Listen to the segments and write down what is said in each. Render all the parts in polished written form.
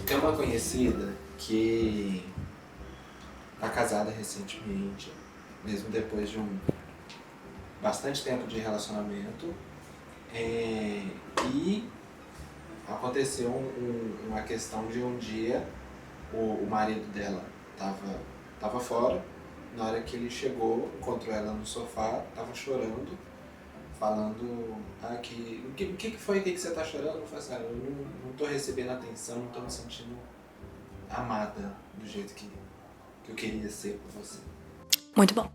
Tem uma conhecida que tá casada recentemente, mesmo depois de bastante tempo de relacionamento, e aconteceu uma questão de um dia o marido dela tava fora, na hora que ele chegou, encontrou ela no sofá, tava chorando, falando, o que foi, o que você tá chorando? Eu falei assim, eu não tô recebendo atenção, não tô me sentindo amada do jeito que eu queria ser por você. Muito bom.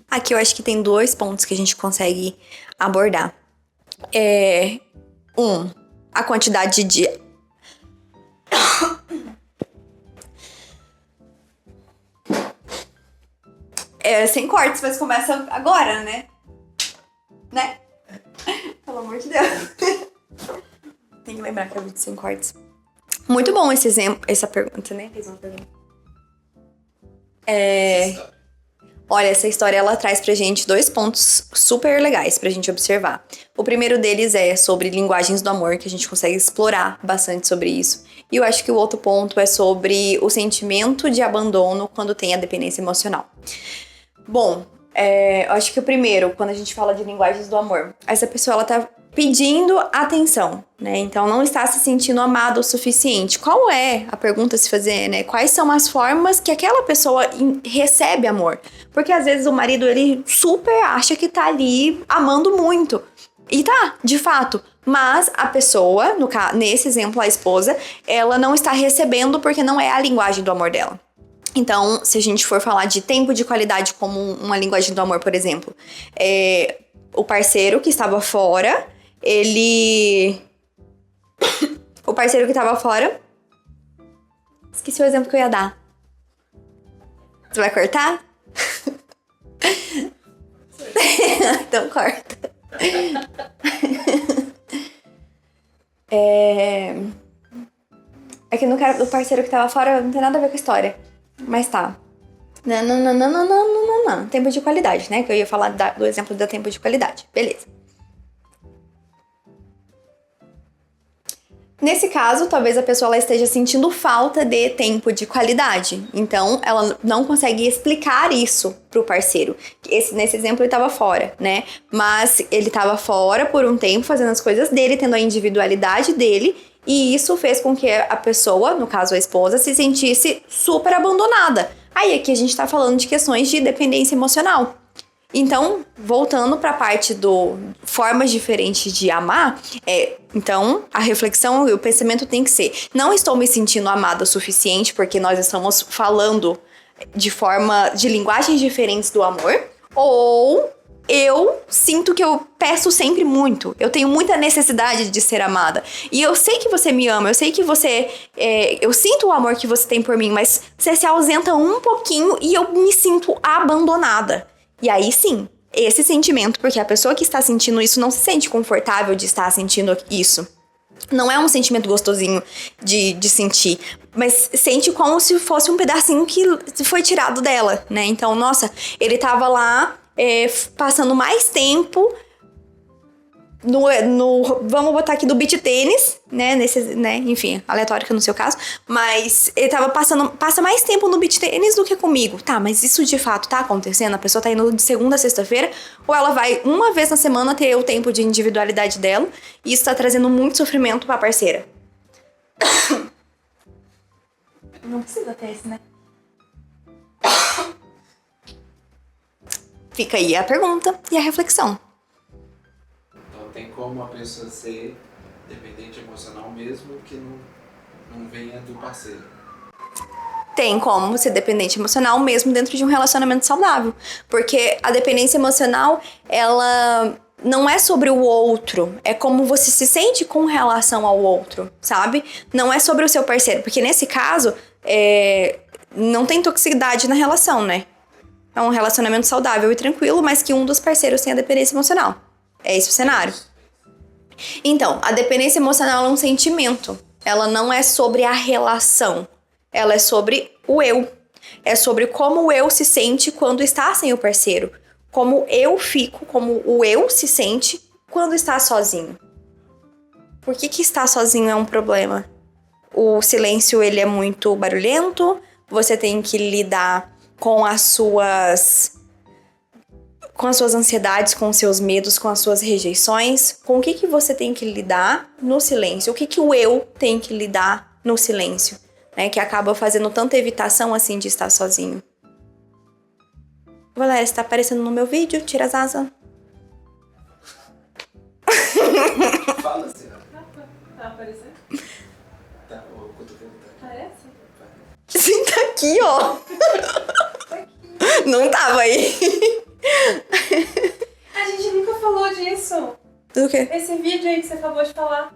Aqui eu acho que tem 2 pontos que a gente consegue abordar. A quantidade de... sem cortes, mas começa agora, né? Pelo amor de Deus. Tem que lembrar que é vídeo sem cortes. Muito bom esse exemplo, essa pergunta. Você nem fez uma pergunta. Olha, essa história ela traz pra gente 2 pontos super legais pra gente observar. O primeiro deles é sobre linguagens do amor, que a gente consegue explorar bastante sobre isso. E eu acho que o outro ponto é sobre o sentimento de abandono quando tem a dependência emocional. Bom, eu acho que o primeiro, quando a gente fala de linguagens do amor, essa pessoa ela tá pedindo atenção, né? Então não está se sentindo amado o suficiente. Qual é a pergunta a se fazer, né? Quais são as formas que aquela pessoa recebe amor? Porque às vezes o marido ele super acha que tá ali amando muito. E tá, de fato. Mas a pessoa, nesse exemplo a esposa, ela não está recebendo porque não é a linguagem do amor dela. Então, se a gente for falar de tempo de qualidade como uma linguagem do amor, por exemplo, o parceiro que estava fora, o parceiro que estava fora... Esqueci o exemplo que eu ia dar. Você vai cortar? Então corta. É que no cara do parceiro que tava fora não tem nada a ver com a história. Mas tá. Não. Tempo de qualidade, né? Que eu ia falar do exemplo do tempo de qualidade. Beleza. Nesse caso, talvez a pessoa ela esteja sentindo falta de tempo de qualidade. Então, ela não consegue explicar isso pro parceiro. Nesse exemplo, ele estava fora, né? Mas ele estava fora por um tempo, fazendo as coisas dele, tendo a individualidade dele. E isso fez com que a pessoa, no caso a esposa, se sentisse super abandonada. Aí aqui a gente tá falando de questões de dependência emocional. Então, voltando para a parte do formas diferentes de amar, então a reflexão e o pensamento tem que ser: não estou me sentindo amada o suficiente porque nós estamos falando de linguagens diferentes do amor, ou eu sinto que eu peço sempre muito, eu tenho muita necessidade de ser amada. E eu sei que você me ama, eu sei que você... eu sinto o amor que você tem por mim, mas você se ausenta um pouquinho e eu me sinto abandonada. E aí sim, esse sentimento, porque a pessoa que está sentindo isso não se sente confortável de estar sentindo isso. Não é um sentimento gostosinho de sentir, mas sente como se fosse um pedacinho que foi tirado dela, né? Então, nossa, ele tava lá passando mais tempo vamos botar aqui do beach tênis, né? Enfim, aleatório que no seu caso. Mas ele passa mais tempo no beach tênis do que comigo. Tá, mas isso de fato tá acontecendo? A pessoa tá indo de segunda a sexta-feira? Ou ela vai uma vez na semana ter o tempo de individualidade dela? E isso tá trazendo muito sofrimento pra parceira. Não precisa ter esse, né? Fica aí a pergunta e a reflexão. Tem como a pessoa ser dependente emocional mesmo que não venha do parceiro? Tem como ser dependente emocional mesmo dentro de um relacionamento saudável. Porque a dependência emocional, ela não é sobre o outro. É como você se sente com relação ao outro, sabe? Não é sobre o seu parceiro. Porque nesse caso, não tem toxicidade na relação, né? É um relacionamento saudável e tranquilo, mas que um dos parceiros tem a dependência emocional. É esse o cenário. Então, a dependência emocional é um sentimento. Ela não é sobre a relação. Ela é sobre o eu. É sobre como o eu se sente quando está sem o parceiro. Como eu fico, como o eu se sente quando está sozinho. Por que estar sozinho é um problema? o silêncio ele é muito barulhento, você tem que lidar com as suas ansiedades, com os seus medos, com as suas rejeições. Com o que você tem que lidar no silêncio? O que o eu tem que lidar no silêncio? Né? Que acaba fazendo tanta evitação assim de estar sozinho. Valéria, você tá aparecendo no meu vídeo? Tira as asas. Fala assim, ó. Tá aparecendo? Tá, o cotovelo tá aqui. Parece? Sim, tá aqui, ó. Não tava aí. A gente nunca falou disso. Do quê? Esse vídeo aí que você acabou de falar.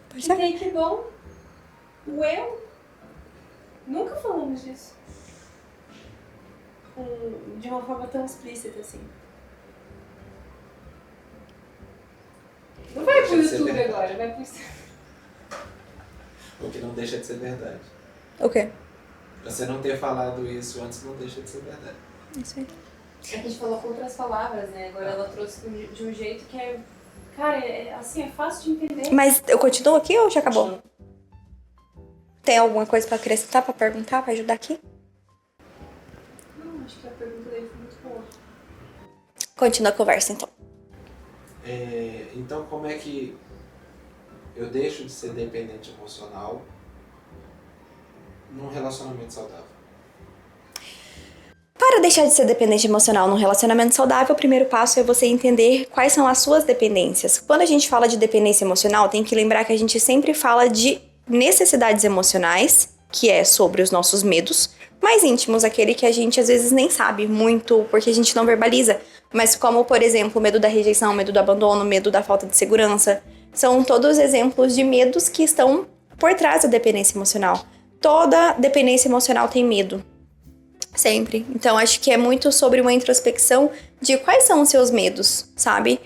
Pode Que ser? take bom. O eu. Nunca falamos disso. De uma forma tão explícita assim. Não vai pro Deixa de ser YouTube verdade. agora, vai pro... O que não deixa de ser verdade. O quê? Você não ter falado isso antes não deixa de ser verdade. Isso aí. É que a gente falou com outras palavras, né? Agora ela trouxe de um jeito que é... Cara, assim, é fácil de entender. Mas eu continuo aqui ou já acabou? Tem alguma coisa pra acrescentar, pra perguntar, pra ajudar aqui? Não, acho que a pergunta dele foi muito boa. Continua a conversa, então. Então, como é que eu deixo de ser dependente emocional num relacionamento saudável? Para deixar de ser dependente emocional num relacionamento saudável, o primeiro passo é você entender quais são as suas dependências. Quando a gente fala de dependência emocional, tem que lembrar que a gente sempre fala de necessidades emocionais, que é sobre os nossos medos, mais íntimos, aquele que a gente às vezes nem sabe muito, porque a gente não verbaliza. Mas como, por exemplo, o medo da rejeição, o medo do abandono, o medo da falta de segurança. São todos exemplos de medos que estão por trás da dependência emocional. Toda dependência emocional tem medo. Sempre. Então, acho que é muito sobre uma introspecção de quais são os seus medos, sabe?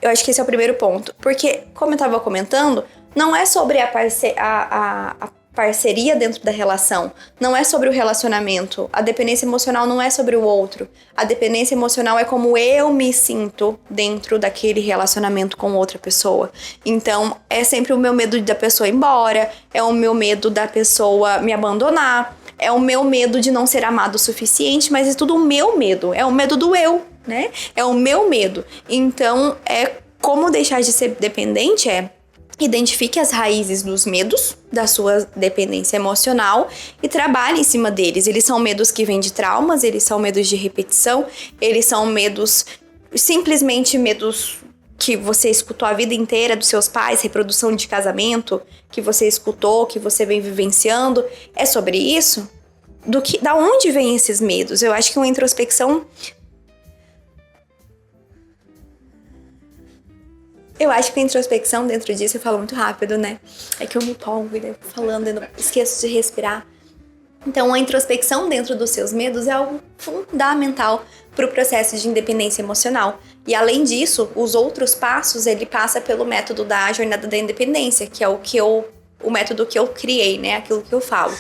Eu acho que esse é o primeiro ponto. Porque, como eu tava comentando, não é sobre a parceria dentro da relação. Não é sobre o relacionamento. A dependência emocional não é sobre o outro. A dependência emocional é como eu me sinto dentro daquele relacionamento com outra pessoa. Então, é sempre o meu medo da pessoa ir embora, é o meu medo da pessoa me abandonar, é o meu medo de não ser amado o suficiente, mas é tudo o meu medo. É o medo do eu, né? É o meu medo. Então, como deixar de ser dependente identifique as raízes dos medos da sua dependência emocional e trabalhe em cima deles. Eles são medos que vêm de traumas, eles são medos de repetição, eles são medos, simplesmente medos que você escutou a vida inteira dos seus pais, reprodução de casamento, que você escutou, que você vem vivenciando. É sobre isso? Da onde vêm esses medos? Eu acho que uma introspecção... Eu acho que a introspecção dentro disso, eu falo muito rápido, né? É que eu me empolgo, né? Falando, eu esqueço de respirar. Então, a introspecção dentro dos seus medos é algo fundamental para o processo de independência emocional. E, além disso, os outros passos, ele passa pelo método da jornada da independência, que é o método que eu criei, né? Aquilo que eu falo.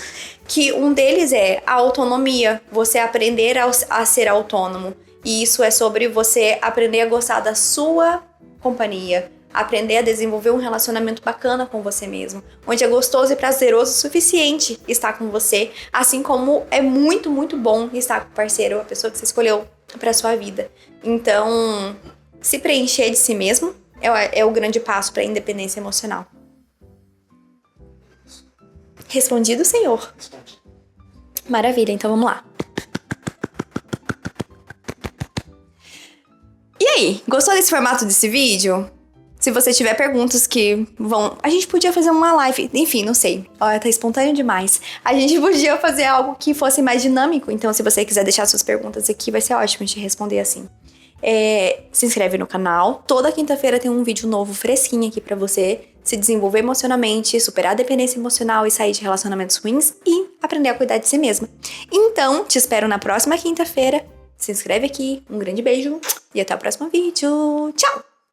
Que um deles é a autonomia, você aprender a ser autônomo. E isso é sobre você aprender a gostar da sua companhia, aprender a desenvolver um relacionamento bacana com você mesmo, onde é gostoso e prazeroso o suficiente estar com você, assim como é muito, muito bom estar com o parceiro, a pessoa que você escolheu para sua vida. Então, se preencher de si mesmo é o grande passo para a independência emocional. Respondido, senhor? Maravilha, então vamos lá. E aí, gostou desse formato desse vídeo? Se você tiver perguntas que vão... A gente podia fazer uma live, enfim, não sei. Olha, tá espontâneo demais. A gente podia fazer algo que fosse mais dinâmico. Então, se você quiser deixar suas perguntas aqui, vai ser ótimo te responder assim. Se inscreve no canal. Toda quinta-feira tem um vídeo novo, fresquinho aqui pra você se desenvolver emocionalmente, superar a dependência emocional e sair de relacionamentos ruins e aprender a cuidar de si mesma. Então, te espero na próxima quinta-feira. Se inscreve aqui, um grande beijo e até o próximo vídeo. Tchau!